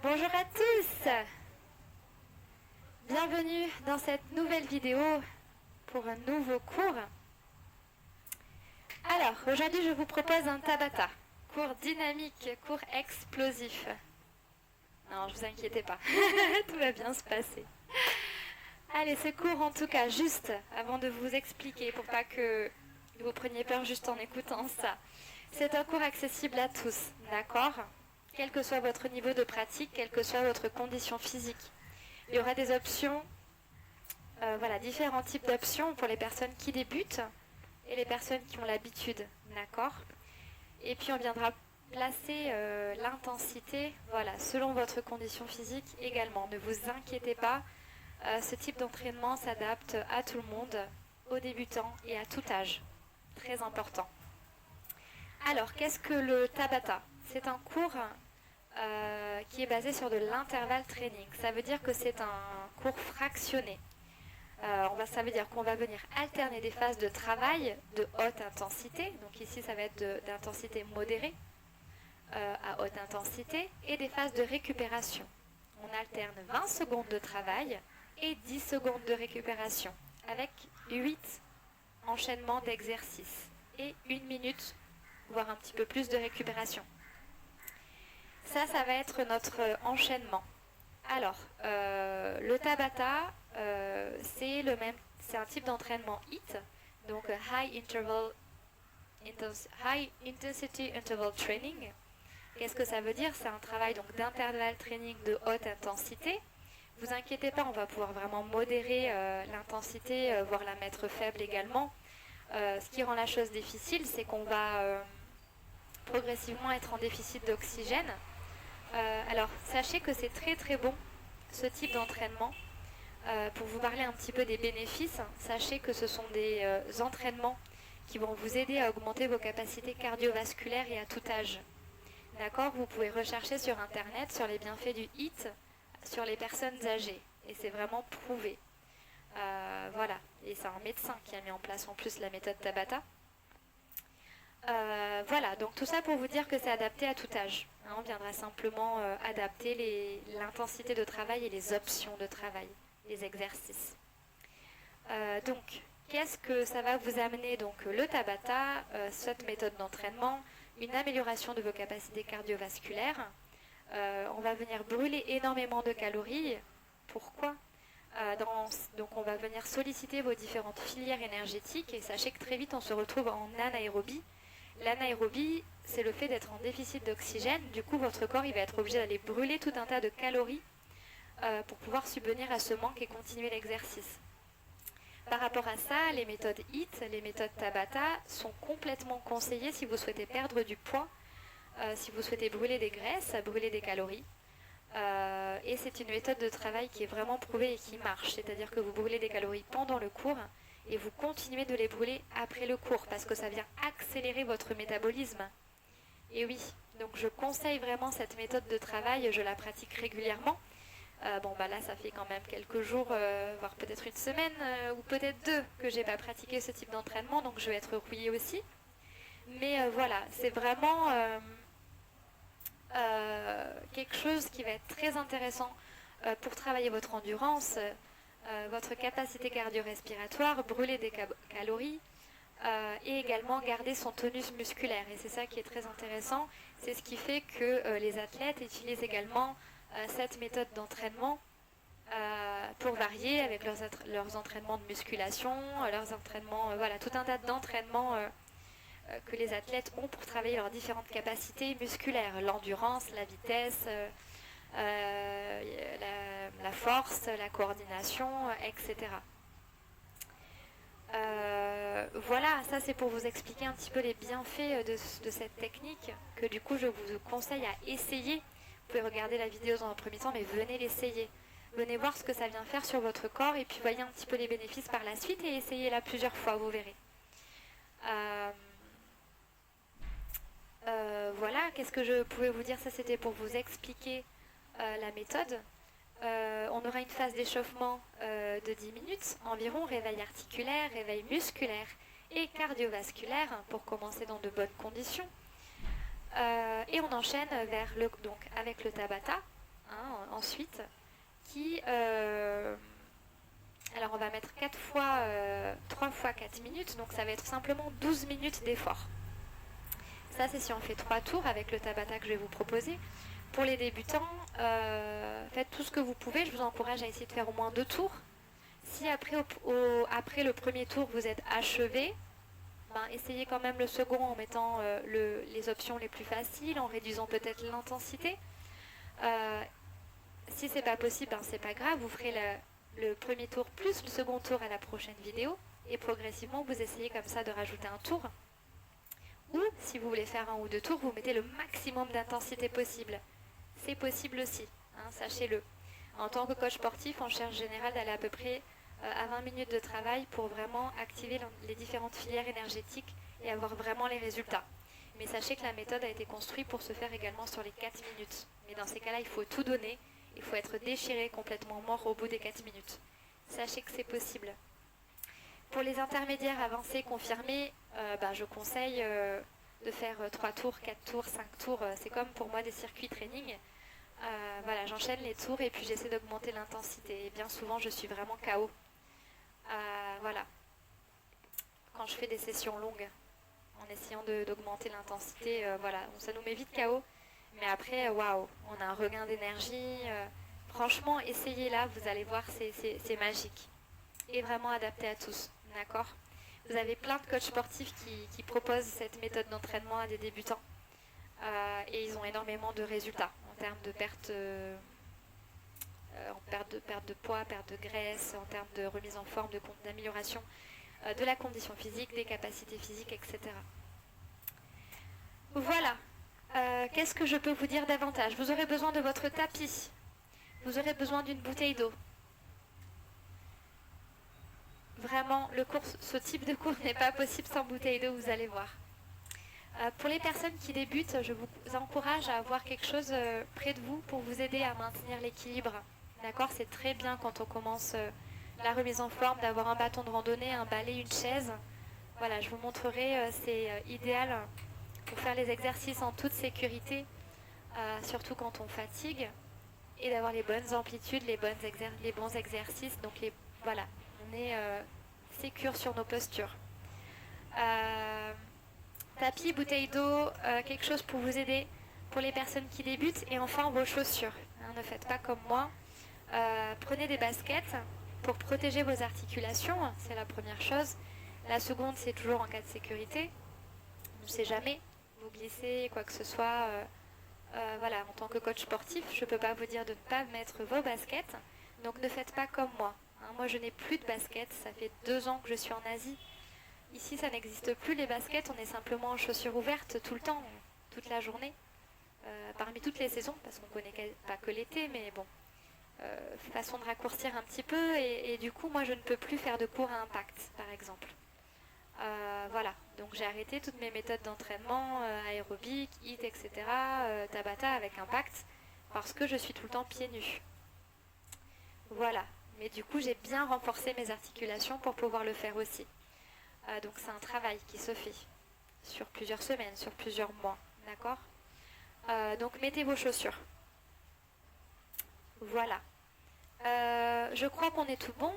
Bonjour à tous. Bienvenue dans cette nouvelle vidéo pour un nouveau cours. Alors, aujourd'hui je vous propose un Tabata, cours dynamique, cours explosif. Non, je vous inquiétez pas, tout va bien se passer. Allez, ce cours en tout cas, juste avant de vous expliquer, pour pas que vous preniez peur juste en écoutant ça. C'est un cours accessible à tous, d'accord ? Quel que soit votre niveau de pratique, quelle que soit votre condition physique. Il y aura des options, différents types d'options pour les personnes qui débutent et les personnes qui ont l'habitude, d'accord ? Et puis on viendra placer l'intensité, selon votre condition physique également. Ne vous inquiétez pas, ce type d'entraînement s'adapte à tout le monde, aux débutants et à tout âge. Très important. Alors, qu'est-ce que le Tabata ? C'est un cours qui est basé sur de l'intervalle training. Ça veut dire que c'est un cours fractionné. Ça veut dire qu'on va venir alterner des phases de travail de haute intensité. Donc ici, ça va être d'intensité modérée à haute intensité et des phases de récupération. On alterne 20 secondes de travail et 10 secondes de récupération avec 8 enchaînements d'exercices et 1 minute, voire un petit peu plus de récupération. Ça va être notre enchaînement. Alors, le Tabata, c'est un type d'entraînement HIIT, donc High Intensity Interval Training. Qu'est-ce que ça veut dire ? C'est un travail d'intervalle training de haute intensité. Vous inquiétez pas, on va pouvoir vraiment modérer l'intensité, voire la mettre faible également. Ce qui rend la chose difficile, c'est qu'on va progressivement être en déficit d'oxygène. Alors, sachez que c'est très très bon, ce type d'entraînement. Pour vous parler un petit peu des bénéfices, sachez que ce sont des entraînements qui vont vous aider à augmenter vos capacités cardiovasculaires et à tout âge. D'accord ? Vous pouvez rechercher sur Internet sur les bienfaits du HIIT sur les personnes âgées. Et c'est vraiment prouvé. Et c'est un médecin qui a mis en place en plus la méthode Tabata. Donc tout ça pour vous dire que c'est adapté à tout âge. On viendra simplement adapter l'intensité de travail et les options de travail, les exercices. Qu'est-ce que ça va vous amener ? Donc le Tabata, cette méthode d'entraînement, une amélioration de vos capacités cardiovasculaires. On va venir brûler énormément de calories. Pourquoi ? Donc on va venir solliciter vos différentes filières énergétiques et sachez que très vite on se retrouve en anaérobie. L'anaérobie, c'est le fait d'être en déficit d'oxygène. Du coup, votre corps il va être obligé d'aller brûler tout un tas de calories pour pouvoir subvenir à ce manque et continuer l'exercice. Par rapport à ça, les méthodes HIIT, les méthodes Tabata sont complètement conseillées si vous souhaitez perdre du poids, si vous souhaitez brûler des graisses, brûler des calories. Et c'est une méthode de travail qui est vraiment prouvée et qui marche. C'est-à-dire que vous brûlez des calories pendant le cours et vous continuez de les brûler après le cours parce que ça vient accélérer votre métabolisme. Et oui, donc je conseille vraiment cette méthode de travail, je la pratique régulièrement. Là ça fait quand même quelques jours, voire peut-être une semaine ou peut-être 2 que j'ai pas pratiqué ce type d'entraînement, donc je vais être rouillée aussi. Mais c'est vraiment quelque chose qui va être très intéressant pour travailler votre endurance, votre capacité cardio-respiratoire, brûler des calories et également garder son tonus musculaire. Et c'est ça qui est très intéressant. C'est ce qui fait que les athlètes utilisent également cette méthode d'entraînement pour varier avec leurs entraînements de musculation, leurs entraînements, tout un tas d'entraînements que les athlètes ont pour travailler leurs différentes capacités musculaires, l'endurance, la vitesse, la force, la coordination, etc. Ça c'est pour vous expliquer un petit peu les bienfaits de cette technique que du coup je vous conseille à essayer. Vous pouvez regarder la vidéo dans un premier temps, mais venez l'essayer. Venez voir ce que ça vient faire sur votre corps et puis voyez un petit peu les bénéfices par la suite et essayez-la plusieurs fois, vous verrez. Qu'est-ce que je pouvais vous dire ? Ça c'était pour vous expliquer la méthode. On aura une phase d'échauffement de 10 minutes environ, réveil articulaire, réveil musculaire et cardiovasculaire pour commencer dans de bonnes conditions. Et on enchaîne avec le Tabata, ensuite, qui... alors on va mettre 3 fois 4 minutes, donc ça va être simplement 12 minutes d'effort. Ça c'est si on fait 3 tours avec le Tabata que je vais vous proposer. Pour les débutants, faites tout ce que vous pouvez, je vous encourage à essayer de faire au moins 2 tours. Si après le premier tour vous êtes achevé, essayez quand même le second en mettant les options les plus faciles, en réduisant peut-être l'intensité. Si c'est pas possible, c'est pas grave, vous ferez le premier tour plus le second tour à la prochaine vidéo et progressivement vous essayez comme ça de rajouter un tour. Ou si vous voulez faire 1 ou 2 tours, vous mettez le maximum d'intensité possible. C'est possible aussi, sachez-le. En tant que coach sportif, on cherche en général d'aller à peu près à 20 minutes de travail pour vraiment activer les différentes filières énergétiques et avoir vraiment les résultats. Mais sachez que la méthode a été construite pour se faire également sur les 4 minutes. Mais dans ces cas-là, il faut tout donner. Il faut être déchiré, complètement mort au bout des 4 minutes. Sachez que c'est possible. Pour les intermédiaires avancés confirmés, je conseille de faire 3 tours, 4 tours, 5 tours. C'est comme pour moi des circuits training. J'enchaîne les tours et puis j'essaie d'augmenter l'intensité. Et bien souvent, je suis vraiment KO. Quand je fais des sessions longues, en essayant d'augmenter l'intensité, ça nous met vite KO. Mais après, waouh, on a un regain d'énergie. Franchement, essayez-la, vous allez voir, c'est magique. Et vraiment adapté à tous, d'accord? Vous avez plein de coachs sportifs qui proposent cette méthode d'entraînement à des débutants. Et ils ont énormément de résultats en termes de perte de poids, perte de graisse, en termes de remise en forme, d'amélioration de la condition physique, des capacités physiques, etc. Voilà. Qu'est-ce que je peux vous dire davantage? Vous aurez besoin de votre tapis. Vous aurez besoin d'une bouteille d'eau. Vraiment, ce type de cours n'est pas possible sans bouteille d'eau, vous allez voir. Pour les personnes qui débutent, je vous encourage à avoir quelque chose près de vous pour vous aider à maintenir l'équilibre. D'accord? C'est très bien quand on commence la remise en forme d'avoir un bâton de randonnée, un balai, une chaise. Voilà, je vous montrerai, c'est idéal pour faire les exercices en toute sécurité, surtout quand on fatigue, et d'avoir les bonnes amplitudes, les bons exercices. Donc on est sécure sur nos postures. Tapis, bouteille d'eau, quelque chose pour vous aider pour les personnes qui débutent. Et enfin, vos chaussures. Ne faites pas comme moi. Prenez des baskets pour protéger vos articulations. C'est la première chose. La seconde, c'est toujours en cas de sécurité. On ne sait jamais. Vous glissez, quoi que ce soit. En tant que coach sportif, je ne peux pas vous dire de ne pas mettre vos baskets. Donc ne faites pas comme moi. Moi, je n'ai plus de baskets. Ça fait 2 ans que je suis en Asie. Ici, ça n'existe plus les baskets, on est simplement en chaussures ouvertes tout le temps, toute la journée, parmi toutes les saisons, parce qu'on ne connaît pas que l'été, mais bon, façon de raccourcir un petit peu, et du coup, moi, je ne peux plus faire de cours à impact, par exemple. Donc j'ai arrêté toutes mes méthodes d'entraînement, aérobic, HIIT, etc., Tabata avec impact, parce que je suis tout le temps pieds nus. Voilà, mais du coup, j'ai bien renforcé mes articulations pour pouvoir le faire aussi. Donc c'est un travail qui se fait sur plusieurs semaines, sur plusieurs mois, d'accord? Donc mettez vos chaussures. Voilà. Je crois qu'on est tout bon.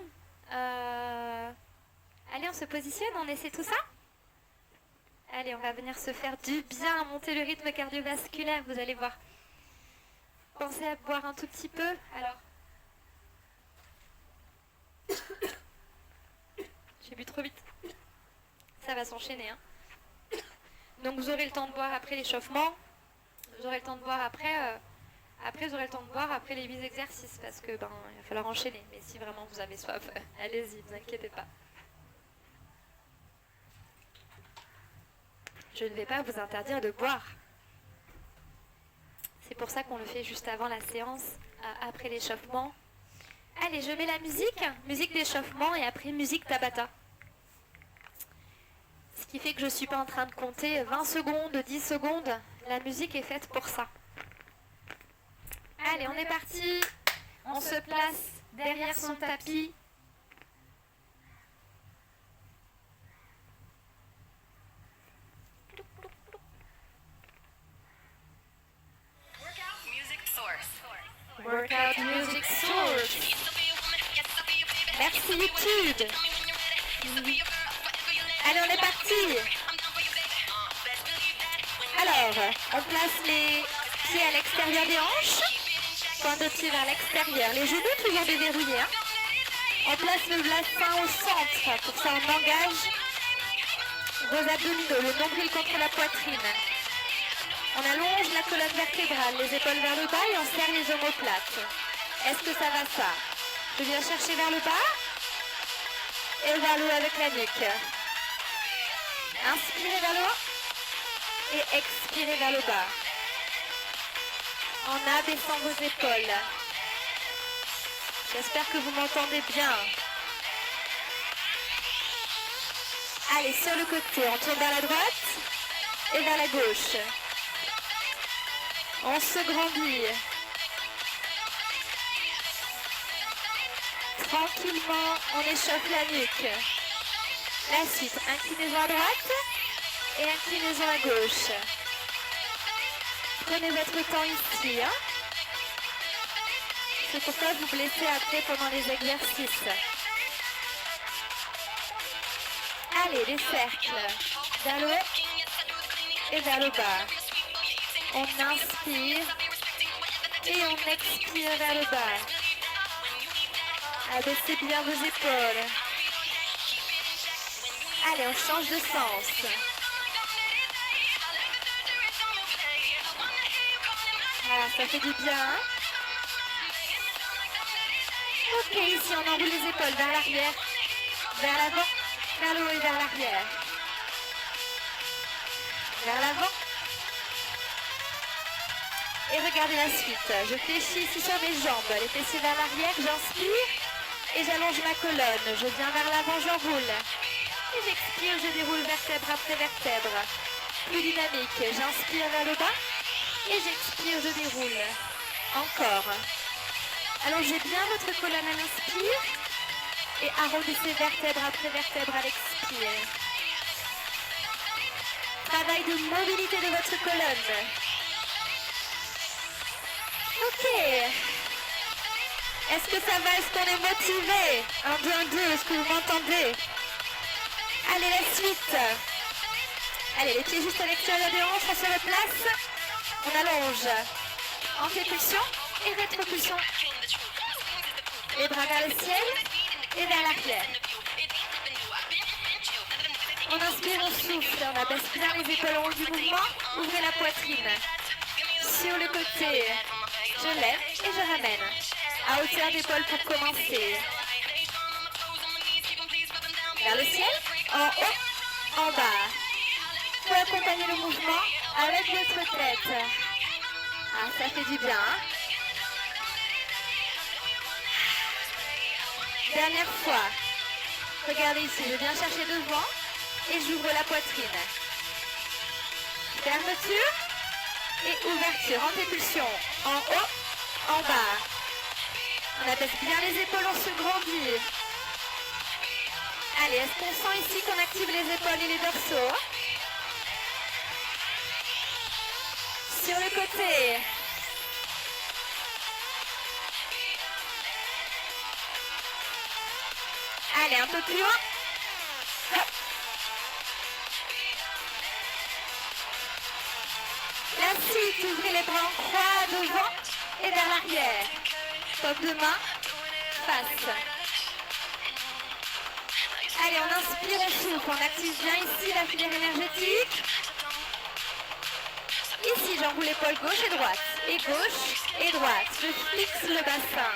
Allez, on se positionne, on essaie tout ça? Allez, on va venir se faire du bien, monter le rythme cardiovasculaire, vous allez voir. Pensez à boire un tout petit peu. Alors, j'ai bu trop vite. Ça va s'enchaîner. Donc vous aurez le temps de boire après l'échauffement. Vous aurez le temps de boire après. Vous aurez le temps de boire après les 8 exercices. Parce que il va falloir enchaîner. Mais si vraiment vous avez soif, allez-y, ne vous inquiétez pas. Je ne vais pas vous interdire de boire. C'est pour ça qu'on le fait juste avant la séance, après l'échauffement. Allez, je mets la musique d'échauffement et après musique Tabata. Ce qui fait que je ne suis pas en train de compter 20 secondes, 10 secondes. La musique est faite pour ça. Allez, on est parti. On se place derrière son tapis. Workout Music Source. Merci YouTube. Allez, on est parti. Alors, on place les pieds à l'extérieur des hanches. Point de pied vers l'extérieur. Les genoux toujours déverrouillés. Hein. On place le bassin au centre. Pour ça, on engage vos abdominaux, le nombril contre la poitrine. On allonge la colonne vertébrale, les épaules vers le bas et on serre les omoplates. Est-ce que ça va ça? Je viens chercher vers le bas et vers le haut avec la nuque. Inspirez vers le haut et expirez vers le bas. En abaissant vos épaules. J'espère que vous m'entendez bien. Allez, sur le côté, on tourne vers la droite et vers la gauche. On se grandit. Tranquillement, on échauffe la nuque. La suite, inclinaison à droite et inclinaison à gauche. Prenez votre temps ici. Hein. C'est pour ça que vous blessez après pendant les exercices. Allez, les cercles. Vers le haut et vers le bas. On inspire et on expire vers le bas. Abaissez bien vos épaules. Allez, on change de sens. Voilà, ça fait du bien. Hein. Ok, ici on enroule les épaules vers l'arrière, vers l'avant, vers le haut et vers l'arrière. Vers l'avant. Et regardez la suite. Je fléchis ici sur mes jambes, les fessiers vers l'arrière, j'inspire et j'allonge ma colonne. Je viens vers l'avant, j'enroule. Et j'expire, je déroule vertèbre après vertèbre. Plus dynamique, j'inspire vers le bas et j'expire, je déroule. Encore. Allongez bien votre colonne à l'inspire et arrondissez vertèbre après vertèbre à l'expire. Travail de mobilité de votre colonne. Ok. Est-ce que ça va? Est-ce qu'on est motivé? 1, 2, 1, 2, est-ce que vous m'entendez? Allez, la suite. Allez, les pieds juste à l'extérieur des hanches, on se replace. On allonge. Antépulsion et rétropulsion. Les bras vers le ciel et vers l'arrière. On inspire, on souffle, on abaisse bien les épaules en haut du mouvement. Ouvrez la poitrine. Sur le côté, je lève et je ramène. À hauteur d'épaule pour commencer. Vers le ciel, en haut, en bas. Vous accompagnez le mouvement avec votre tête. Ah, ça fait du bien. Hein. Dernière fois. Regardez ici, je viens chercher devant et j'ouvre la poitrine. Fermeture et ouverture. Antépulsion. En haut, en bas. On abaisse bien les épaules, on se grandit. Allez, est-ce qu'on sent ici qu'on active les épaules et les dorsaux? Sur le côté. Allez, un peu plus loin. Hop. La suite, ouvrez les bras en croix devant et vers l'arrière. Paume de main, face. Allez, on inspire, on souffle. On active bien ici la filière énergétique. Ici, j'enroule l'épaule gauche et droite. Et gauche et droite. Je fixe le bassin.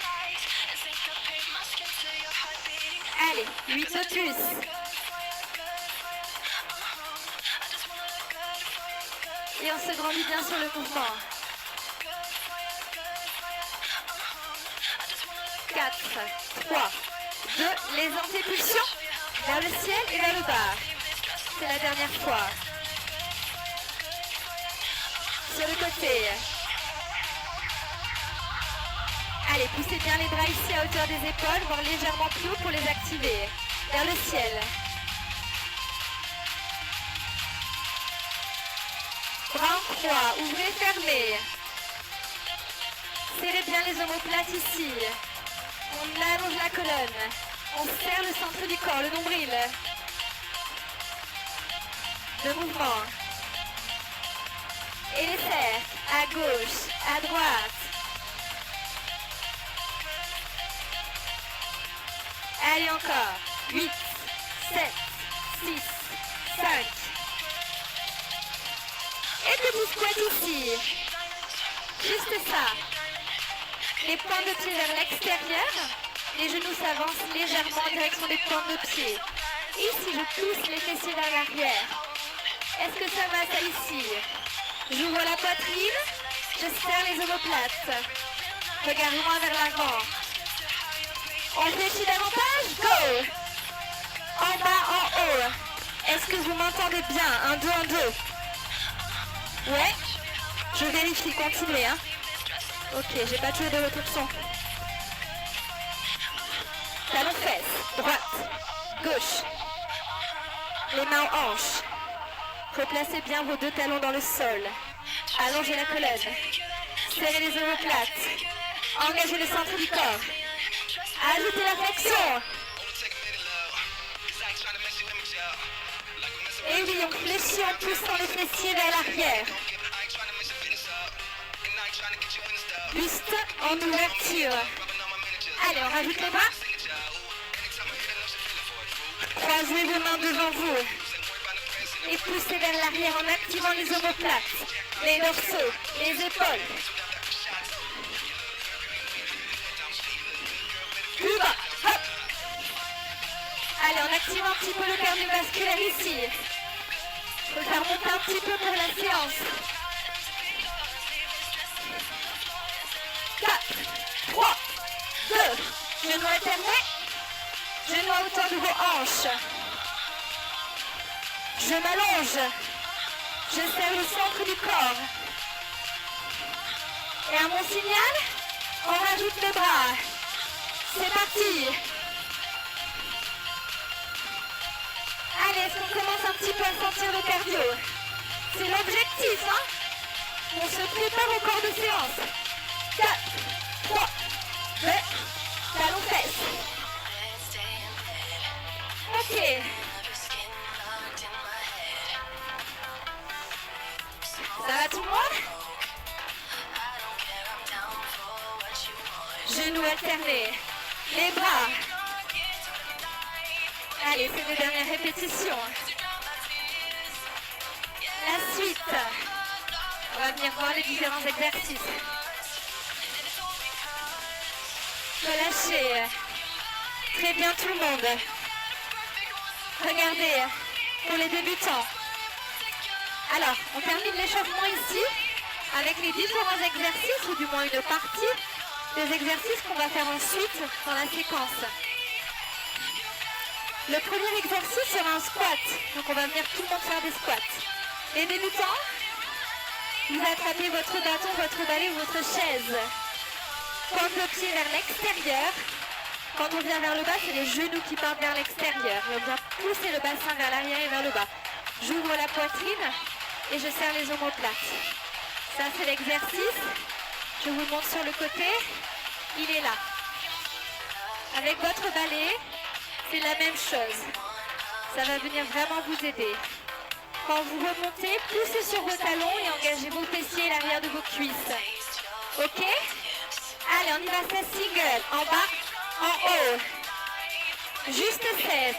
Allez, 8 de plus. Et on se grandit bien sur le mouvement. 4, 3, 2, les antépulsions vers le ciel et vers le bas. C'est la dernière fois. Sur le côté. Allez, poussez bien les bras ici à hauteur des épaules, voire légèrement plus haut pour les activer. Vers le ciel. Bras en croix, ouvrez, fermez. Serrez bien les omoplates ici. On allonge la colonne. On serre le centre du corps, le nombril. Deux mouvements. Et les cercles, à gauche, à droite. Allez encore. 8, 7, 6, 5. Et petit squat ici. Juste ça. Les pointes de pied vers l'extérieur. Les genoux s'avancent légèrement en direction des pointes de pied. Ici, je pousse les fessiers vers l'arrière. Est-ce que ça va, ça ici? J'ouvre la poitrine. Je serre les omoplates. Regarde loin vers l'avant. On fléchit davantage. Go! En bas, en haut. Est-ce que vous m'entendez bien? Un, deux, un, deux. Ouais. Je vérifie, continuez. Hein. Ok, j'ai pas tué de retour de son. Talon fesse, droite, gauche. Les mains en hanches. Replacez bien vos deux talons dans le sol. Allongez la colonne. Serrez les omoplates. Engagez le centre du corps. Ajoutez la flexion. Et oui, on fléchit en poussant les fessiers vers l'arrière. Buste en ouverture. Allez, on rajoute les bras. Croisez vos mains devant vous. Et poussez vers l'arrière en activant les omoplates, les dorsaux, les épaules. Plus bas, hop. Allez, on active un petit peu le cardiovasculaire ici. Il faut le faire monter un petit peu pour la séance. 4, 3, 2, genoux alternés, genoux à hauteur de vos hanches. Je m'allonge, je serre le centre du corps. Et à mon signal, on rajoute les bras. C'est parti. Allez, est-ce qu'on commence un petit peu à sentir le cardio? C'est l'objectif, hein? On se prépare au corps de séance. 4, 3, 2, talon fesse. Ok. Ça va tout le monde? Genoux alternés. Les bras. Allez, c'est les dernières répétitions. La suite. On va venir voir les différents exercices. Relâchez. Très bien tout le monde. Regardez, pour les débutants. Alors, on termine l'échauffement ici avec les différents exercices, ou du moins une partie des exercices qu'on va faire ensuite dans la séquence. Le premier exercice sera un squat. Donc on va venir tout le monde faire des squats. Les débutants, vous attrapez votre bâton, votre balai ou votre chaise. Pointe le pied vers l'extérieur. Quand on vient vers le bas, c'est les genoux qui partent vers l'extérieur. Et on vient pousser le bassin vers l'arrière et vers le bas. J'ouvre la poitrine et je serre les omoplates. Ça, c'est l'exercice. Je vous le montre sur le côté. Il est là. Avec votre balai, c'est la même chose. Ça va venir vraiment vous aider. Quand vous remontez, poussez sur vos talons et engagez vos fessiers et l'arrière de vos cuisses. Ok? Allez, on y va, 16 singles. En bas, en haut. Juste 16.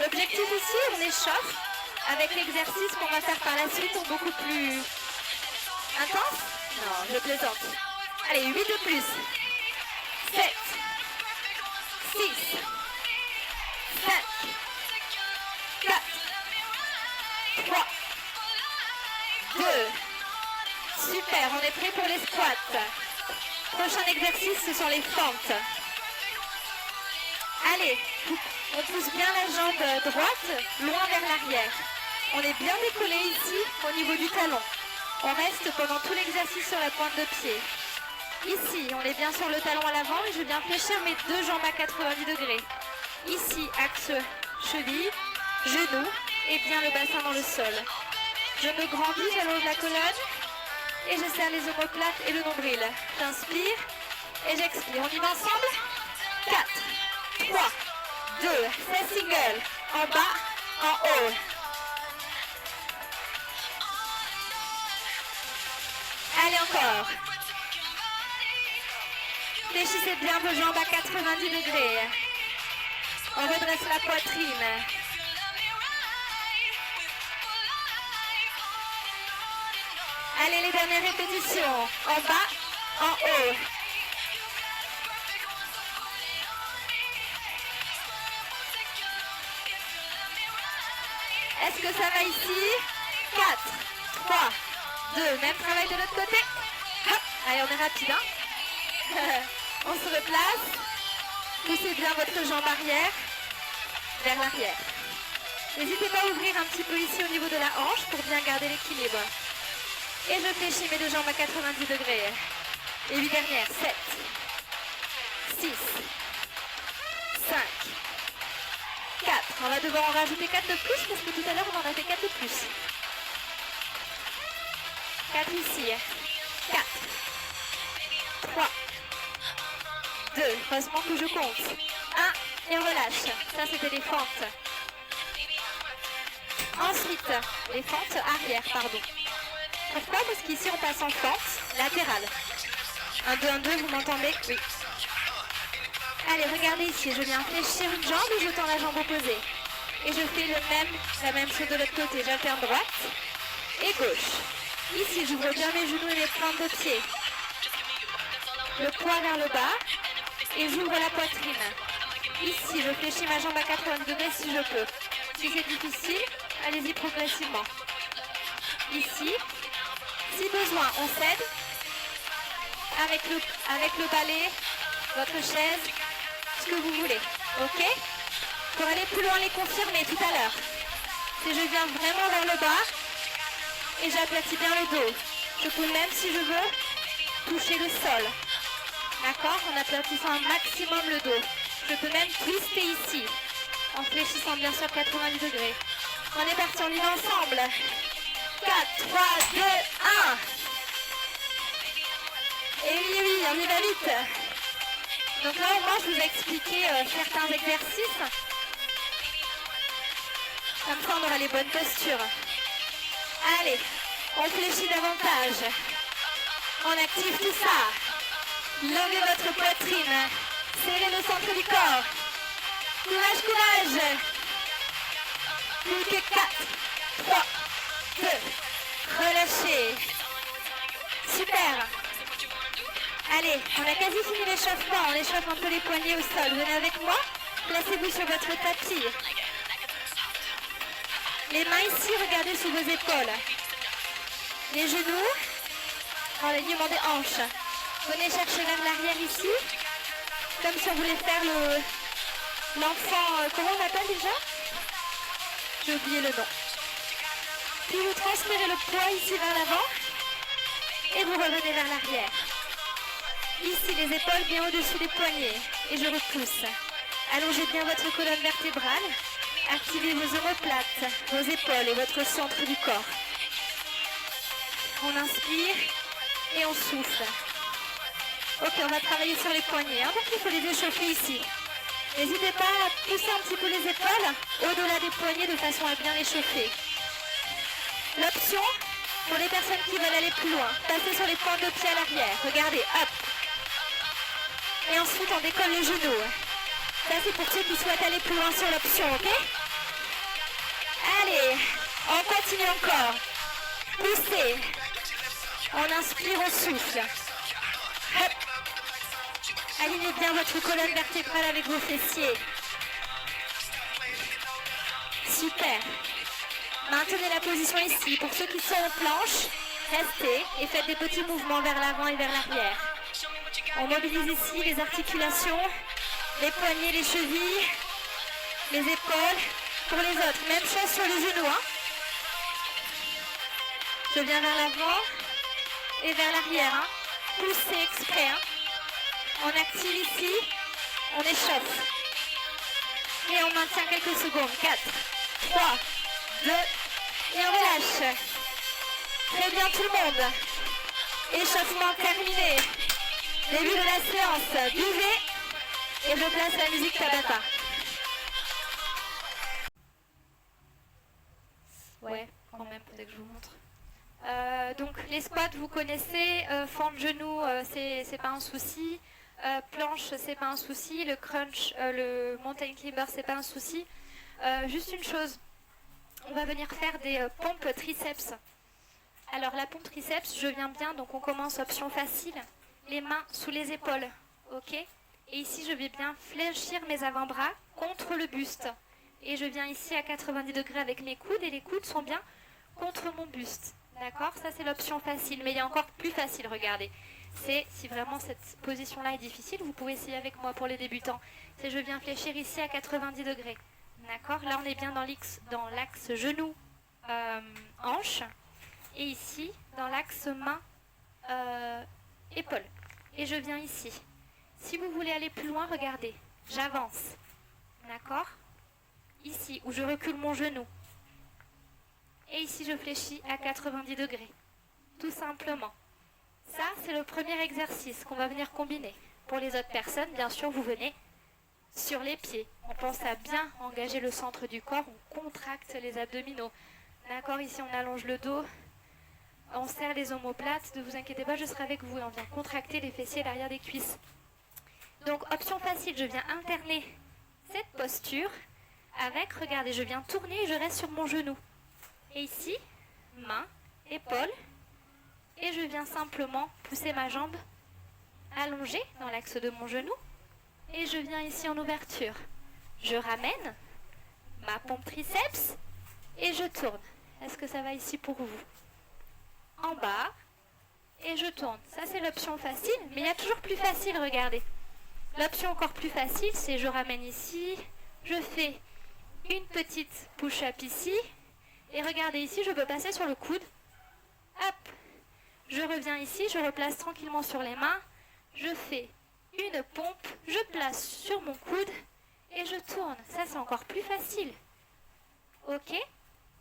L'objectif ici, on échauffe avec l'exercice qu'on va faire par la suite, en beaucoup plus intense. Non, je plaisante. Allez, 8 de plus. 7, 6, 5, 4, 3, 2. Super, on est prêt pour les squats. Prochain exercice, ce sont les fentes. Allez, on pousse bien la jambe droite, loin vers l'arrière. On est bien décollé ici, au niveau du talon. On reste pendant tout l'exercice sur la pointe de pied. Ici, on est bien sur le talon à l'avant et je viens fléchir mes deux jambes à 90 degrés. Ici, axe cheville, genou et bien le bassin dans le sol. Je me grandis, j'allonge la colonne Et je serre les omoplates et le nombril. J'inspire et j'expire. On y va ensemble. 4, 3, 2, c'est single. En bas, en haut. Allez encore. Fléchissez bien vos jambes à 90 degrés. On redresse la poitrine. Allez, les dernières répétitions. En bas, en haut. Est-ce que ça va ici? 4, 3, 2. Même travail de l'autre côté. Hop. Allez, on est rapide. Hein. On se replace. Poussez bien votre jambe arrière vers l'arrière. N'hésitez pas à ouvrir un petit peu ici au niveau de la hanche pour bien garder l'équilibre. Et je fléchis mes deux jambes à 90 degrés. Et 8 dernières. 7, 6, 5, 4. On va devoir en rajouter 4 de plus parce que tout à l'heure on en a fait 4 de plus. 4 ici. 4, 3, 2. Heureusement que je compte. 1 et on relâche. Ça c'était les fentes. Ensuite, les fentes arrière, pardon. Pourquoi? Parce qu'ici on passe en fente latérale. 1, 2, 1, 2, vous m'entendez? Oui. Allez, regardez ici, je viens fléchir une jambe et je tends la jambe opposée. Et je fais la même chose de l'autre côté. J'alterne droite et gauche. Ici, j'ouvre bien mes genoux et mes pointes de pied. Le poids vers le bas et j'ouvre la poitrine. Ici, je fléchis ma jambe à 80 degrés si je peux. Si c'est difficile, allez-y progressivement. Ici, si besoin, on cède avec le balai, votre chaise, ce que vous voulez. Ok? Pour aller plus loin, les confirmer tout à l'heure. Si je viens vraiment vers le bas et j'aplatis bien le dos. Je peux même, si je veux, toucher le sol. D'accord? En aplatissant un maximum le dos. Je peux même twister ici, en fléchissant bien sûr 90 degrés. On est parti, on y va ensemble. 4, 3, 2, 1. Et oui, on y va vite. Donc là, au moins, je vous ai expliqué certains exercices. Comme ça, on aura les bonnes postures. Allez, on fléchit davantage. On active tout ça. Levez votre poitrine. Serrez le centre du corps. Courage, courage. Plus que 4, 3, 2. Relâchez. Super. Allez, on a quasi fini l'échauffement. On échauffe un peu les poignets au sol. Venez avec moi. Placez-vous sur votre tapis. Les mains ici, regardez sous vos épaules. Les genoux en l'alignement des hanches. Venez chercher vers l'arrière ici. Comme si on voulait faire l'enfant... comment on appelle déjà? J'ai oublié le nom. Puis vous transférez le poids ici vers l'avant. Et vous revenez vers l'arrière. Ici, les épaules bien au-dessus des poignets. Et je repousse. Allongez bien votre colonne vertébrale. Activez vos omoplates, vos épaules et votre centre du corps. On inspire et on souffle. Ok, on va travailler sur les poignets. Donc il faut les échauffer ici. N'hésitez pas à pousser un petit peu les épaules au-delà des poignets de façon à bien les chauffer. L'option, pour les personnes qui veulent aller plus loin, passez sur les pointes de pied à l'arrière. Regardez, hop. Et ensuite, on décolle le genou. Ça, c'est pour ceux qui souhaitent aller plus loin sur l'option, ok? Allez, on continue encore. Poussez. On inspire, on souffle. Hop. Alignez bien votre colonne vertébrale avec vos fessiers. Super. Maintenez la position ici. Pour ceux qui sont en planche, restez et faites des petits mouvements vers l'avant et vers l'arrière. On mobilise ici les articulations, les poignets, les chevilles, les épaules. Pour les autres, même chose sur les genoux. Hein. Je viens vers l'avant et vers l'arrière. Hein. Poussez exprès. Hein. On active ici, on échauffe. Et on maintient quelques secondes. 4, 3, 2, et on relâche. Très bien tout le monde. Échauffement terminé. Début de la séance. Buvez et je place la musique Tabata. Ouais, quand même, peut-être que je vous montre. Donc les squats, vous connaissez. Fente genou, c'est pas un souci. Planche, c'est pas un souci. Le crunch, le mountain climber, c'est pas un souci. Juste une chose, on va venir faire des pompes triceps. Alors la pompe triceps, je viens bien, donc on commence option facile, les mains sous les épaules, ok? Et ici je vais bien fléchir mes avant-bras contre le buste. Et je viens ici à 90 degrés avec mes coudes, et les coudes sont bien contre mon buste. D'accord? Ça c'est l'option facile, mais il y a encore plus facile, regardez. C'est, si vraiment cette position-là est difficile, vous pouvez essayer avec moi pour les débutants. C'est je viens fléchir ici à 90 degrés. D'accord? Là on est bien dans l'axe genou-hanche. Et ici, dans l'axe main-épaule. Et je viens ici. Si vous voulez aller plus loin, regardez. J'avance. D'accord? Ici, où je recule mon genou. Et ici, je fléchis à 90 degrés. Tout simplement. Ça, c'est le premier exercice qu'on va venir combiner. Pour les autres personnes, bien sûr, vous venez sur les pieds. On pense à bien engager le centre du corps. On contracte les abdominaux. D'accord? Ici, on allonge le dos. On serre les omoplates, ne vous inquiétez pas, je serai avec vous et on vient contracter les fessiers et l'arrière des cuisses. Donc option facile, je viens alterner cette posture avec, regardez, je viens tourner et je reste sur mon genou. Et ici, main, épaule, et je viens simplement pousser ma jambe allongée dans l'axe de mon genou et je viens ici en ouverture. Je ramène ma pompe triceps et je tourne. Est-ce que ça va ici pour vous? En bas et je tourne. Ça c'est l'option facile, mais il y a toujours plus facile, regardez. L'option encore plus facile, c'est je ramène ici, je fais une petite push-up ici, et regardez ici, je peux passer sur le coude. Hop, je reviens ici, je replace tranquillement sur les mains, je fais une pompe, je place sur mon coude, et je tourne. Ça c'est encore plus facile. Ok?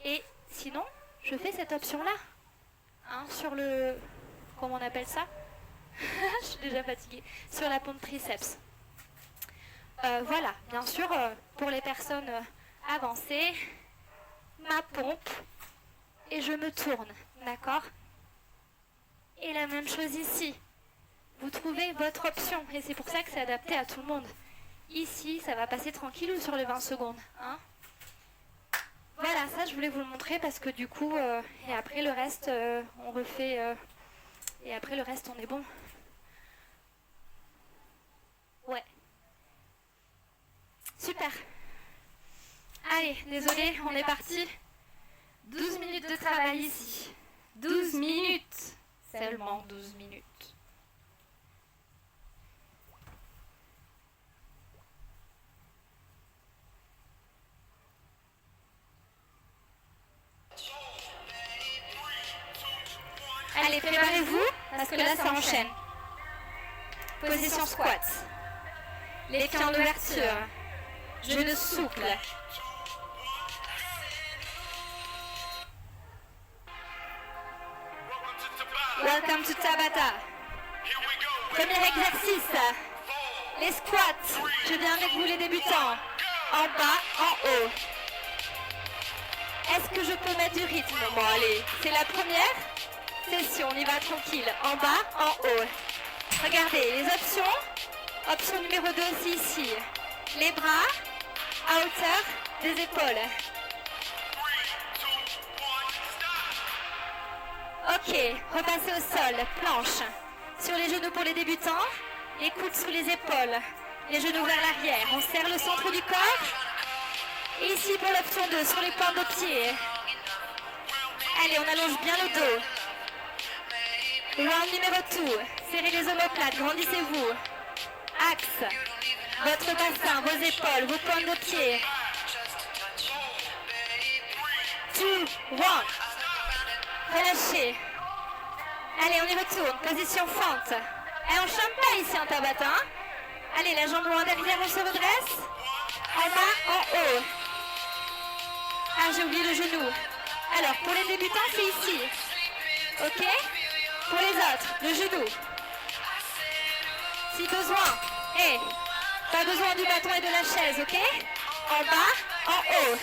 Et sinon, je fais cette option-là. Sur le... Comment on appelle ça? Je suis déjà fatiguée. Sur la pompe triceps. Voilà, bien sûr, pour les personnes avancées, ma pompe et je me tourne, d'accord? Et la même chose ici. Vous trouvez votre option et c'est pour ça que c'est adapté à tout le monde. Ici, ça va passer tranquille ou sur les 20 secondes, hein? Voilà, ça je voulais vous le montrer parce que du coup, et après le reste, on refait, et après le reste, on est bon. Ouais. Super. Allez, désolé, on est parti. 12 minutes de travail ici. 12 minutes. Seulement 12 minutes. Allez, préparez-vous, parce que là, ça enchaîne. Position squat. Les pieds en ouverture. Genou souple. Welcome to Tabata. Premier exercice. Les squats. Je viens avec vous les débutants. En bas, en haut. Est-ce que je peux mettre du rythme? Bon, allez, c'est la première session, on y va tranquille. En bas, en haut. Regardez, les options. Option numéro 2 aussi ici. Les bras à hauteur des épaules. Ok, repassez au sol, planche. Sur les genoux pour les débutants, les coudes sous les épaules, les genoux vers l'arrière. On serre le centre du corps. Et ici pour l'option 2, sur les pointes de pied. Allez, on allonge bien le dos. Round numéro 2, serrez les omoplates, grandissez-vous. Axe, votre bassin, vos épaules, vos pointes de pied. 2, 1. Relâchez. Allez, on y retourne. Position fente. Et on chante pas ici en Tabata. Hein? Allez, la jambe loin derrière, on se redresse. En bas, en haut. Ah, j'ai oublié le genou. Alors, pour les débutants, c'est ici. Ok? Pour les autres, le genou. Si besoin, et pas besoin du bâton et de la chaise, ok? En bas, en haut.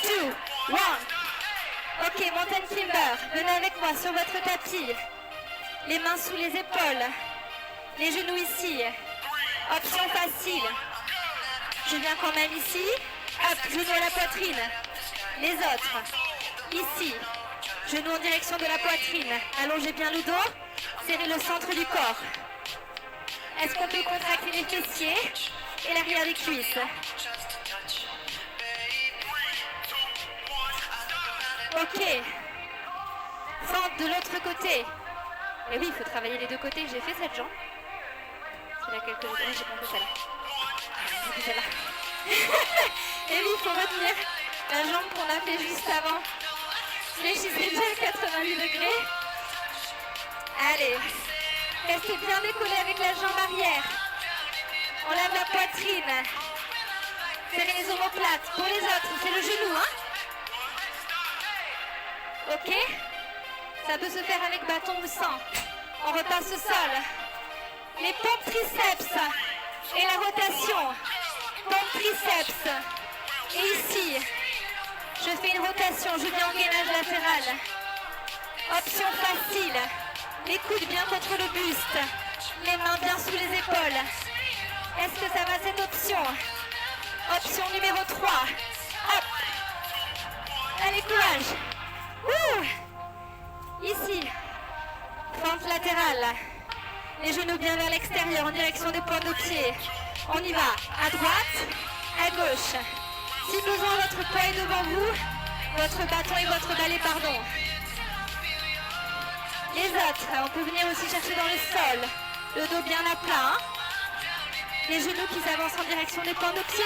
2, 1. Ok, mountain climber, venez avec moi sur votre tapis. Les mains sous les épaules. Les genoux ici. Option facile. Je viens quand même ici. Hop, genou à la poitrine. Les autres. Ici. Genou en direction de la poitrine. Allongez bien le dos. Serrez le centre du corps. Est-ce qu'on peut contracter les fessiers et l'arrière des cuisses? Ok. Fente de l'autre côté. Et oui, il faut travailler les deux côtés. J'ai fait cette jambe. C'est laquelle que j'ai pas fait celle-là. J'ai fait celle-là. Et oui, il faut retenir la jambe qu'on a fait juste avant. Fléchissez bien à 90 degrés. Allez. Restez bien décollé avec la jambe arrière. On lève la poitrine. Serrez les omoplates. Pour les autres, c'est le genou, hein? Ok? Ça peut se faire avec bâton ou sans. On repasse au sol. Les pompes triceps et la rotation. Pompes triceps. Et ici, je fais une rotation. Je viens en gainage latéral. Option facile. Les coudes bien contre le buste. Les mains bien sous les épaules. Est-ce que ça va cette option? Option numéro 3. Hop. Allez, courage. Ici, fente latérale. Les genoux bien vers l'extérieur en direction des pointes de pied. On y va. À droite, à gauche. Si besoin, votre poids est devant vous. Votre bâton et votre balai, pardon. Les autres, on peut venir aussi chercher dans le sol. Le dos bien à plat. Hein. Les genoux qui s'avancent en direction des pointes de pied.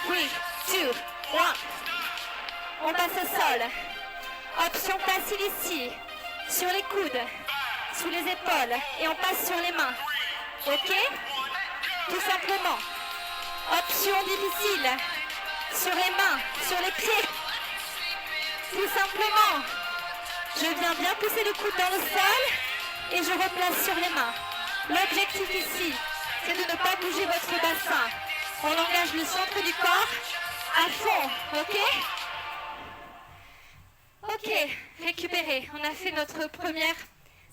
3, 2, 1. On passe au sol. Option facile ici. Sur les coudes. Sous les épaules. Et on passe sur les mains. Ok? Tout simplement. Option difficile. Sur les mains. Sur les pieds. Tout simplement. Je viens bien pousser le coude dans le sol. Et je replace sur les mains. L'objectif ici, c'est de ne pas bouger votre bassin. On engage le centre du corps à fond. Ok? Ok, récupérez. On a fait notre première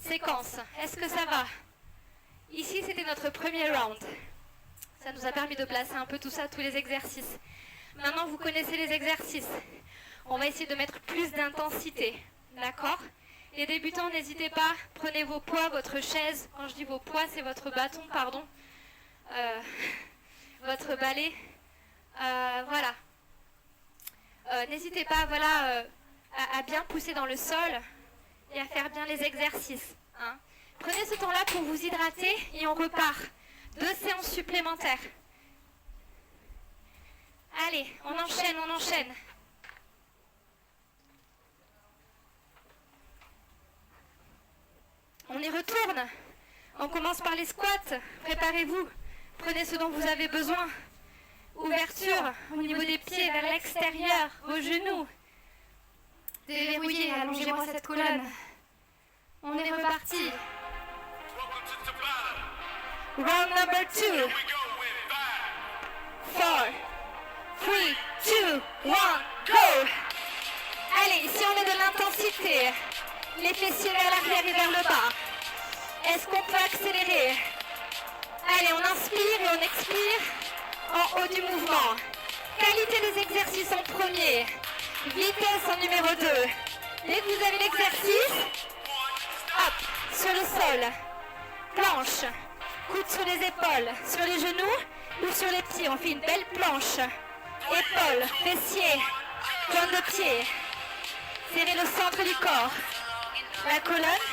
séquence. Est-ce que ça va? Ici, c'était notre premier round. Ça nous a permis de placer un peu tout ça, tous les exercices. Maintenant, vous connaissez les exercices. On va essayer de mettre plus d'intensité. D'accord? Les débutants, n'hésitez pas. Prenez vos poids, votre chaise. Quand je dis vos poids, c'est votre bâton, pardon. Votre balai. Voilà. N'hésitez pas, voilà... à bien pousser dans le sol et à faire bien les exercices. Hein. Prenez ce temps-là pour vous hydrater et on repart. 2 séances supplémentaires. Allez, on enchaîne, on enchaîne. On y retourne. On commence par les squats. Préparez-vous. Prenez ce dont vous avez besoin. Ouverture au niveau des pieds vers l'extérieur, vos genoux. Déverrouillez, allongez-moi cette colonne. On est reparti. Round number 2. 4, 3, 2, 1, go! Allez, ici on met de l'intensité. Les fessiers vers l'arrière et vers le bas. Est-ce qu'on peut accélérer? Allez, on inspire et on expire en haut du mouvement. Qualité des exercices en premier. Vitesse en numéro 2. Dès que vous avez l'exercice, hop, sur le sol. Planche. Coude sur les épaules, sur les genoux ou sur les pieds. On fait une belle planche. Épaules, fessiers, pointe de pied. Serrez le centre du corps. La colonne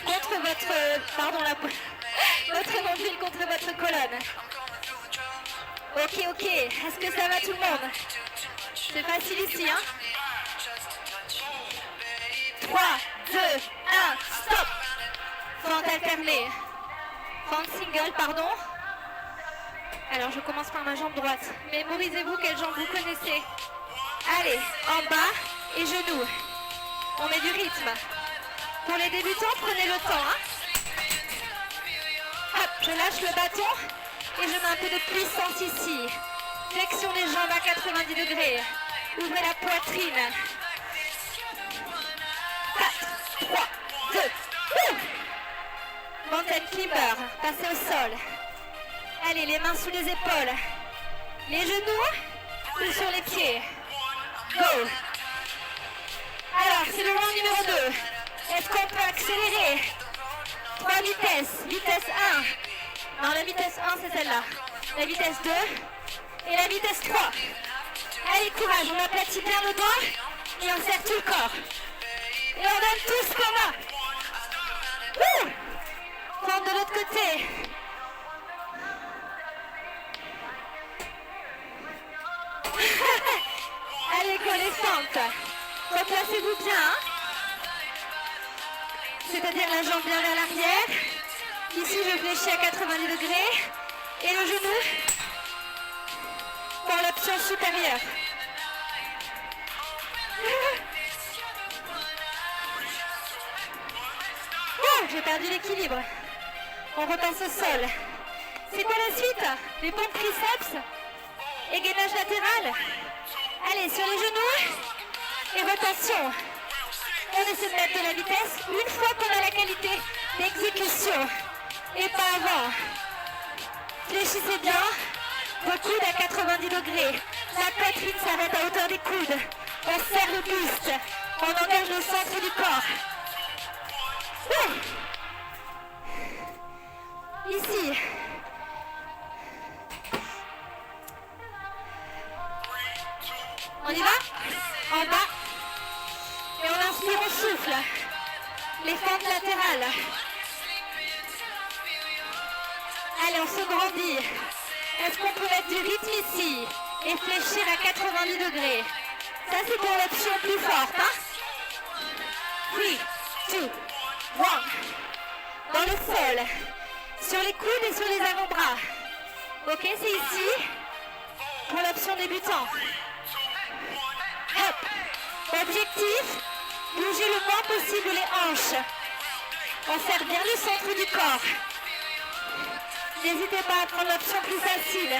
contre votre nombril contre votre colonne. Ok, est-ce que ça va tout le monde? C'est facile ici, hein? 3, 2, 1, stop! Fente alternée. Fente single, pardon. Alors, je commence par ma jambe droite. Mémorisez-vous quelle jambe vous connaissez. Allez, en bas et genoux. On met du rythme. Pour les débutants, prenez le temps. Hein. Hop, je lâche le bâton et je mets un peu de puissance ici. Flexion des jambes à 90 degrés. Ouvrez la poitrine. 4, 3, 2, 1. Mountain climber, passez au sol. Allez, les mains sous les épaules. Les genoux ou sur les pieds. Go. Alors, c'est le round numéro 2. Est-ce qu'on peut accélérer? 3 vitesses. Vitesse 1. Non, la vitesse 1, c'est celle-là. La vitesse 2 et la vitesse 3. Allez, courage, on aplatit bien le doigt et on serre tout le corps. Et on donne tout ce qu'on a. Prends de l'autre côté. Allez, go les fentes. Replacez-vous bien. Hein. C'est-à-dire la jambe bien vers l'arrière. Ici, je fléchis à 90 degrés. Et le genou pour l'option supérieure. Oh, j'ai perdu l'équilibre. On repasse au sol. C'est quoi la suite? Les pompes triceps et gainage latéral. Allez, sur les genoux et rotation. On essaie de mettre de la vitesse une fois qu'on a la qualité d'exécution et pas avant. Fléchissez bien, vos coudes à 90 degrés. La poitrine s'arrête à hauteur des coudes. On serre le buste, on engage le centre du corps. Ici. On y va? En bas. Et on inspire, on souffle. Les fentes latérales. Allez, on se grandit. Est-ce qu'on peut mettre du rythme ici et fléchir à 90 degrés? Ça, c'est pour l'option plus forte. Hein? 3, 2, 1. Dans le sol. Sur les coudes et sur les avant-bras. Ok, c'est ici. Pour l'option débutant. Hop. Objectif, bougez le moins possible les hanches. On serre bien le centre du corps. N'hésitez pas à prendre l'option plus facile.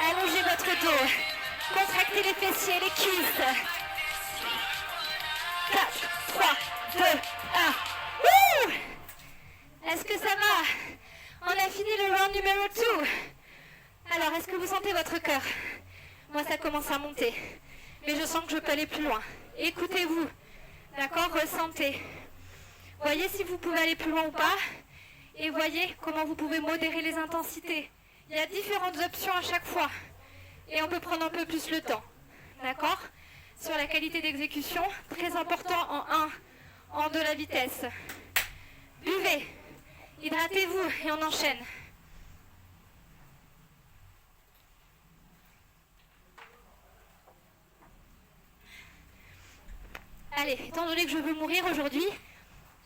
Allongez votre dos. Contractez les fessiers et les cuisses. 4, 3, 2, 1. Est-ce que ça va? On a fini le round numéro 2. Alors, est-ce que vous sentez votre cœur? Moi, ça commence à monter. Mais je sens que je peux aller plus loin. Écoutez-vous. D'accord? Ressentez. Voyez si vous pouvez aller plus loin ou pas. Et voyez comment vous pouvez modérer les intensités. Il y a différentes options à chaque fois. Et on peut prendre un peu plus le temps. D'accord? Sur la qualité d'exécution, très important en 1, en 2 la vitesse. Buvez. Hydratez-vous et on enchaîne. Allez, étant donné que je veux mourir aujourd'hui,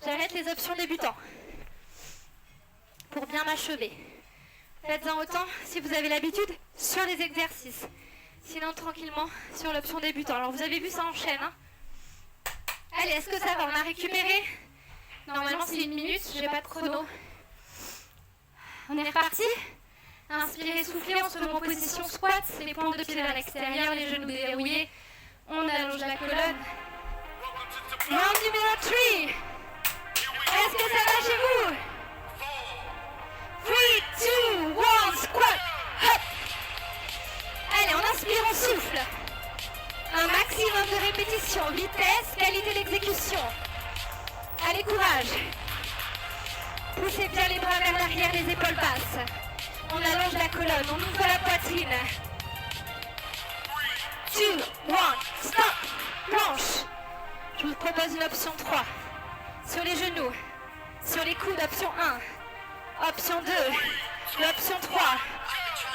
j'arrête les options débutants pour bien m'achever. Faites-en autant si vous avez l'habitude sur les exercices. Sinon, tranquillement sur l'option débutant. Alors, vous avez vu, ça enchaîne. Hein. Allez, est-ce que ça va? On a récupéré? Normalement, c'est 1 minute. J'ai pas de chrono. On est reparti? Inspirez, soufflez. On se met en position squat. Les pointes de pied vers l'extérieur, les genoux déverrouillés. On allonge la colonne. Round numéro 3. Est-ce que ça va chez vous? 3, 2, 1, squat. Hop. Allez, on inspire, on souffle. Un maximum de répétitions. Vitesse, qualité d'exécution. Allez, courage. Poussez bien les bras vers l'arrière, les épaules basses. On allonge la colonne, on ouvre la poitrine. 2, 1, stop. Planche. Je vous propose une option 3. Sur les genoux. Sur les coudes, option 1. Option 2. L'option 3.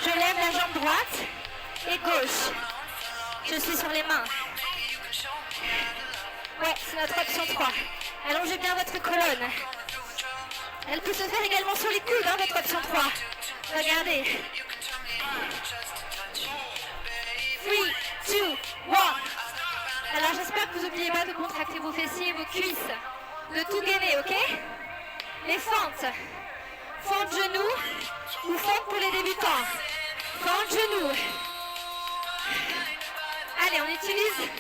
Je lève la jambe droite et gauche. Je suis sur les mains. Ouais, c'est notre option 3. Allongez bien votre colonne. Elle peut se faire également sur les coudes, hein, votre option 3. Regardez. 3, 2, 1. Alors j'espère que vous n'oubliez pas de contracter vos fessiers et vos cuisses. De tout gainer, ok? Les fentes. Fente genou ou fente pour les débutants. Fente genou. Allez, on utilise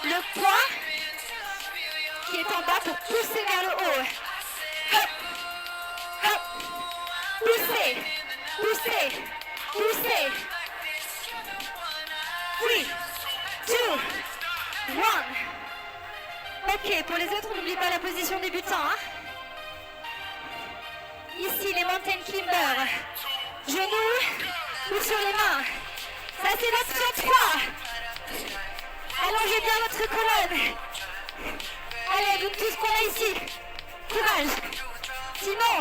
le poids qui est en bas pour pousser vers le haut. Hop, hop. Poussez, poussez, poussez. 3, 2, 1. Ok, pour les autres, on n'oublie pas la position débutant. Hein. Ici, les mountain climbers. Genoux ou sur les mains. Ça, c'est l'option 3. Allongez bien votre colonne. Allez, donc tout ce qu'on a ici. Courage. Sinon,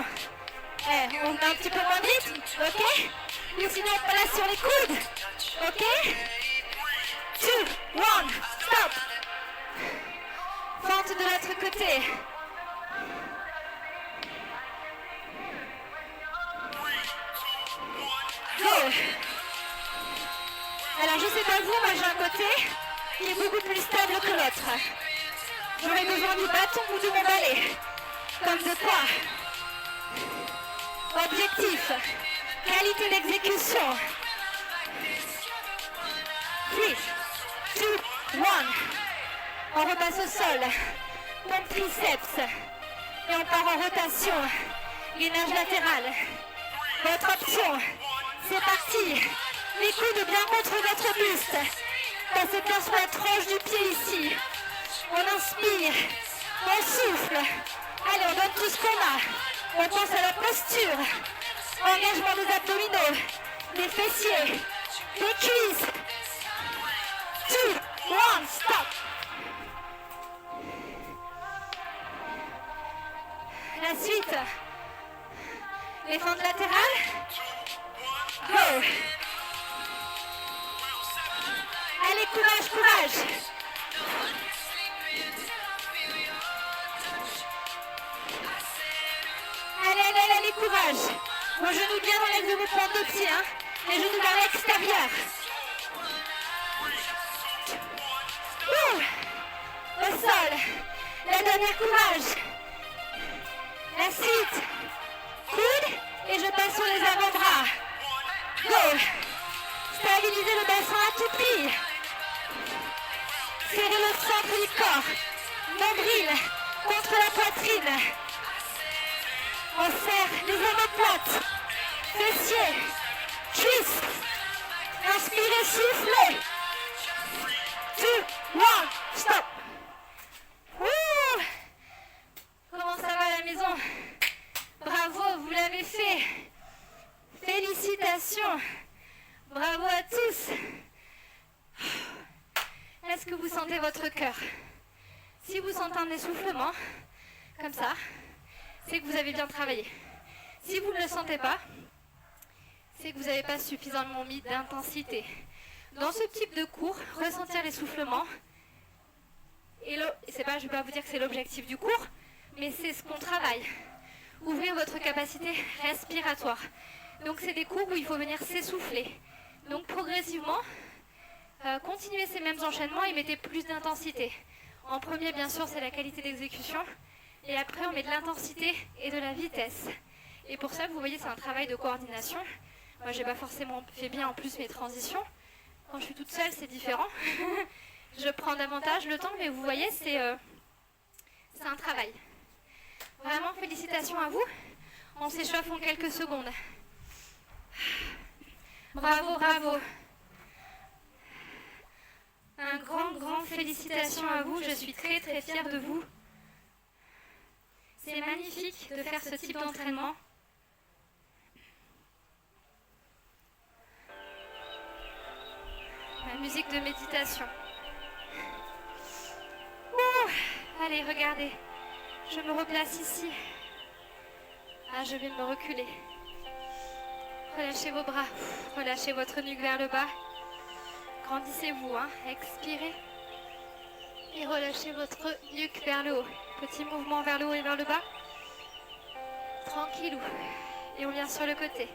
on met un petit peu moins vite, ok? Ou sinon, on place sur les coudes. Ok? 2, 1, stop. Fente de l'autre côté. Go. Alors je sais pas vous, moi j'ai un côté qui est beaucoup plus stable que l'autre. J'aurais besoin du bâton ou de mon balai. Comme de quoi? Objectif. Qualité d'exécution. 3, 2, 1. On repasse au sol. Pompe triceps. Et on part en rotation. Gainage latéral. Votre option. C'est parti. Les coudes bien contre votre buste. Passez bien sur la tranche du pied ici. On inspire. On souffle. Allez, on donne tout ce qu'on a. On pense à la posture. Engagement des abdominaux. Des fessiers. Des cuisses. 2, 1, stop. La suite. Les fentes latérales. Go. Allez, courage, courage. Allez, allez, allez, courage. Vos genoux bien dans l'axe de vos pointes de pied, hein. Les genoux vers l'extérieur. Au sol. La dernière, courage. La suite. Coude. Et je passe sur les avant-bras. Go. Stabilisez le bassin à tout prix. Serrez le centre du corps. Nombril contre la poitrine. On serre les omoplates. Fessiers. Cuisses. Inspirez, soufflez. 2, 1, stop. Ouh. Comment ça va à la maison? Bravo, vous l'avez fait. Félicitations. Bravo à tous. Est-ce que vous sentez votre cœur? Si vous sentez un essoufflement, comme ça, c'est que vous avez bien travaillé. Si vous ne le sentez pas, c'est que vous n'avez pas suffisamment mis d'intensité. Dans ce type de cours, ressentir l'essoufflement, et c'est pas, je ne vais pas vous dire que c'est l'objectif du cours, mais c'est ce qu'on travaille. Ouvrir votre capacité respiratoire. Donc c'est des cours où il faut venir s'essouffler. Donc progressivement, continuez ces mêmes enchaînements et mettez plus d'intensité. En premier, bien sûr, c'est la qualité d'exécution. Et après, on met de l'intensité et de la vitesse. Et pour ça, vous voyez, c'est un travail de coordination. Moi, j'ai pas forcément fait bien en plus mes transitions. Quand je suis toute seule, c'est différent. Je prends davantage le temps, mais vous voyez, c'est un travail. Vraiment, félicitations à vous. On s'échauffe en quelques secondes. Bravo, bravo. Un grand félicitations à vous. Je suis très fière de vous. C'est magnifique de faire ce type d'entraînement. La musique de méditation. Ouh, allez, regardez. Je me replace ici. Ah, je vais me reculer. Relâchez vos bras. Relâchez votre nuque vers le bas. Grandissez-vous, hein. Expirez. Et relâchez votre nuque vers le haut. Petit mouvement vers le haut et vers le bas. Tranquillou. Et on vient sur le côté.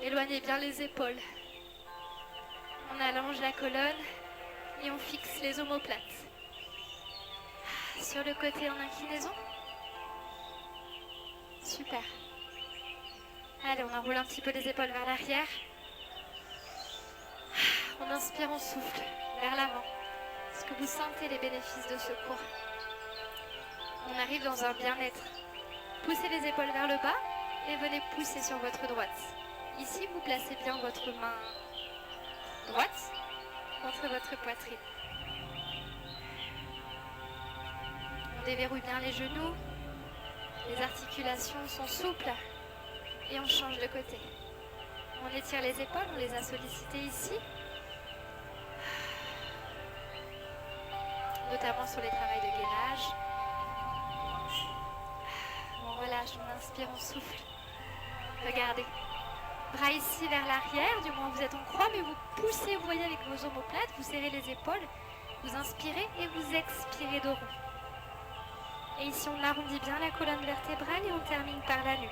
Éloignez bien les épaules. On allonge la colonne. Et on fixe les omoplates. Sur le côté en inclinaison. Super. Allez, on enroule un petit peu les épaules vers l'arrière. On inspire, on souffle vers l'avant. Est-ce que vous sentez les bénéfices de ce cours? On arrive dans un bien-être. Poussez les épaules vers le bas et venez pousser sur votre droite. Ici, vous placez bien votre main droite contre votre poitrine. On déverrouille bien les genoux. Les articulations sont souples. Et on change de côté. On étire les épaules, on les a sollicitées ici. Notamment sur les travails de gainage. On relâche, on inspire, on souffle. Regardez. Bras ici vers l'arrière, du moins vous êtes en croix, mais vous poussez, vous voyez, avec vos omoplates, vous serrez les épaules, vous inspirez et vous expirez dos rond. Et ici on arrondit bien la colonne vertébrale et on termine par la nuque.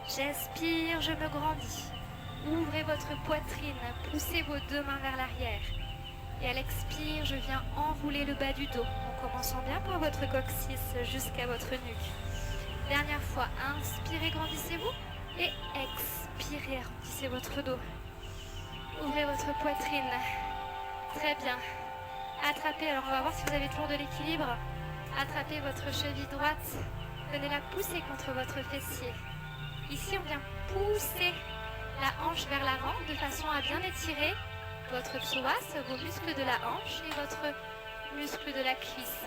J'expire, je me grandis. Ouvrez votre poitrine, poussez vos deux mains vers l'arrière. Et à l'expire, je viens enrouler le bas du dos, en commençant bien par votre coccyx jusqu'à votre nuque. Dernière fois, inspirez, grandissez-vous. Et expirez, arrondissez votre dos. Ouvrez votre poitrine. Très bien. Attrapez, alors on va voir si vous avez toujours de l'équilibre. Attrapez votre cheville droite. Venez la pousser contre votre fessier. Ici, on vient pousser la hanche vers l'avant de façon à bien étirer votre psoas, vos muscles de la hanche et votre muscle de la cuisse.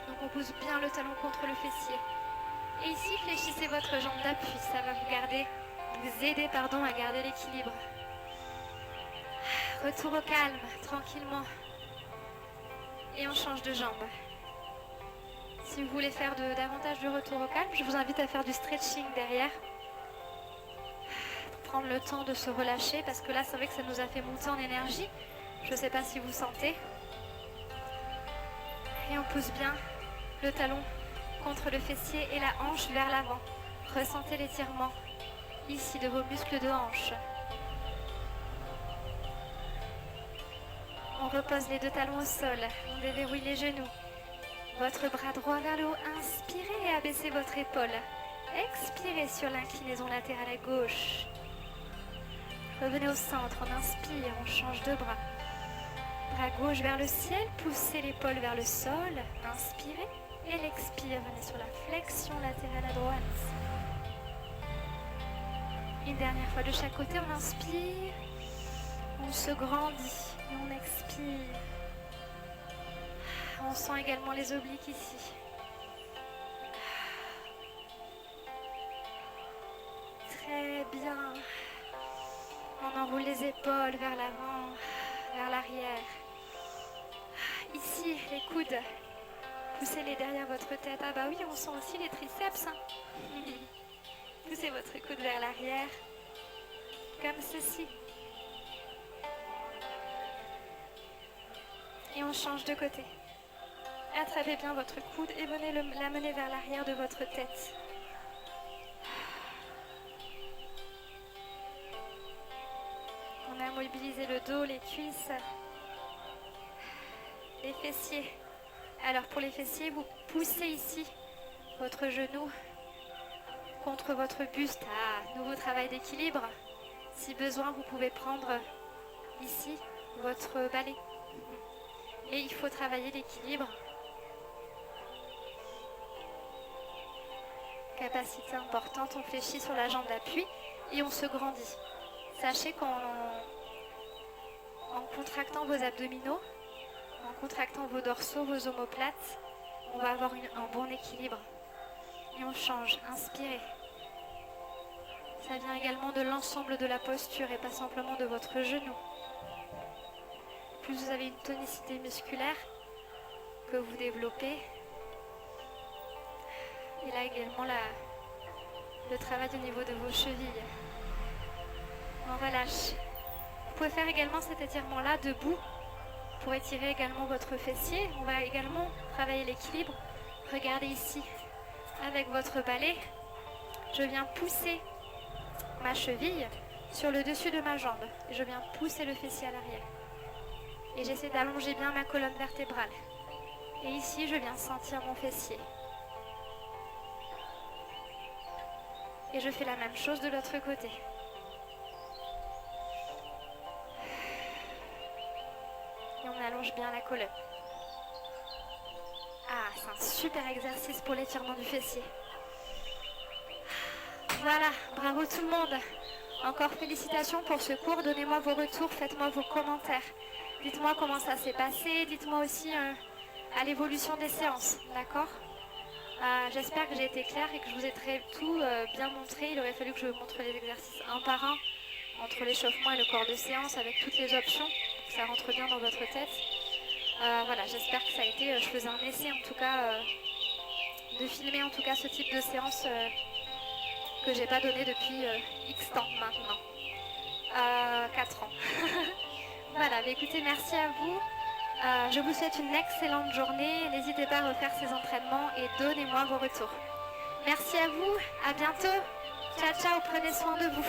Donc on pousse bien le talon contre le fessier. Et ici, fléchissez votre jambe d'appui. Ça va vous aider à garder l'équilibre. Retour au calme, tranquillement. Et on change de jambe. Si vous voulez faire davantage de retour au calme, je vous invite à faire du stretching derrière. Prendre le temps de se relâcher parce que là, c'est vrai que ça nous a fait monter en énergie. Je ne sais pas si vous sentez. Et on pousse bien le talon contre le fessier et la hanche vers l'avant. Ressentez l'étirement ici de vos muscles de hanche. On repose les deux talons au sol. On déverrouille les genoux. Votre bras droit vers le haut. Inspirez et abaissez votre épaule. Expirez sur l'inclinaison latérale à gauche. Revenez au centre. On inspire. On change de bras. Bras gauche vers le ciel. Poussez l'épaule vers le sol. Inspirez. Et l'expire. Venez sur la flexion latérale à droite. Une dernière fois de chaque côté. On inspire. On se grandit. Et on expire. On sent également les obliques ici. Très bien. On enroule les épaules vers l'avant, vers l'arrière. Ici, les coudes. Poussez-les derrière votre tête. Ah bah oui, on sent aussi les triceps. Poussez votre coude vers l'arrière. Comme ceci. Et on change de côté. Attrapez bien votre coude et venez l'amener vers l'arrière de votre tête. On a mobilisé le dos, les cuisses, les fessiers. Alors pour les fessiers, vous poussez ici votre genou contre votre buste. Ah, nouveau travail d'équilibre. Si besoin, vous pouvez prendre ici votre balai. Et il faut travailler l'équilibre. Capacité importante, on fléchit sur la jambe d'appui et on se grandit. Sachez qu'en contractant vos abdominaux, en contractant vos dorsaux, vos omoplates, on va avoir un bon équilibre. Et on change, inspirez. Ça vient également de l'ensemble de la posture et pas simplement de votre genou. Plus vous avez une tonicité musculaire que vous développez. Et là également le travail au niveau de vos chevilles. On relâche. Vous pouvez faire également cet étirement-là debout pour étirer également votre fessier. On va également travailler l'équilibre. Regardez ici, avec votre balai, je viens pousser ma cheville sur le dessus de ma jambe. Je viens pousser le fessier à l'arrière. Et j'essaie d'allonger bien ma colonne vertébrale. Et ici, je viens sentir mon fessier. Et je fais la même chose de l'autre côté. Et on allonge bien la colonne. Ah, c'est un super exercice pour l'étirement du fessier. Voilà, bravo tout le monde. Encore félicitations pour ce cours. Donnez-moi vos retours, faites-moi vos commentaires. Dites-moi comment ça s'est passé. Dites-moi aussi à l'évolution des séances, d'accord ? J'espère que j'ai été claire et que je vous ai tout bien montré. Il aurait fallu que je vous montre les exercices un par un entre l'échauffement et le corps de séance avec toutes les options, pour que ça rentre bien dans votre tête. Voilà, j'espère que ça a été, je faisais un essai en tout cas, de filmer en tout cas ce type de séance que j'ai pas donné depuis X temps maintenant, 4 ans. Voilà, mais écoutez, merci à vous. Je vous souhaite une excellente journée. N'hésitez pas à refaire ces entraînements et donnez-moi vos retours. Merci à vous, à bientôt. Ciao, ciao, prenez soin de vous.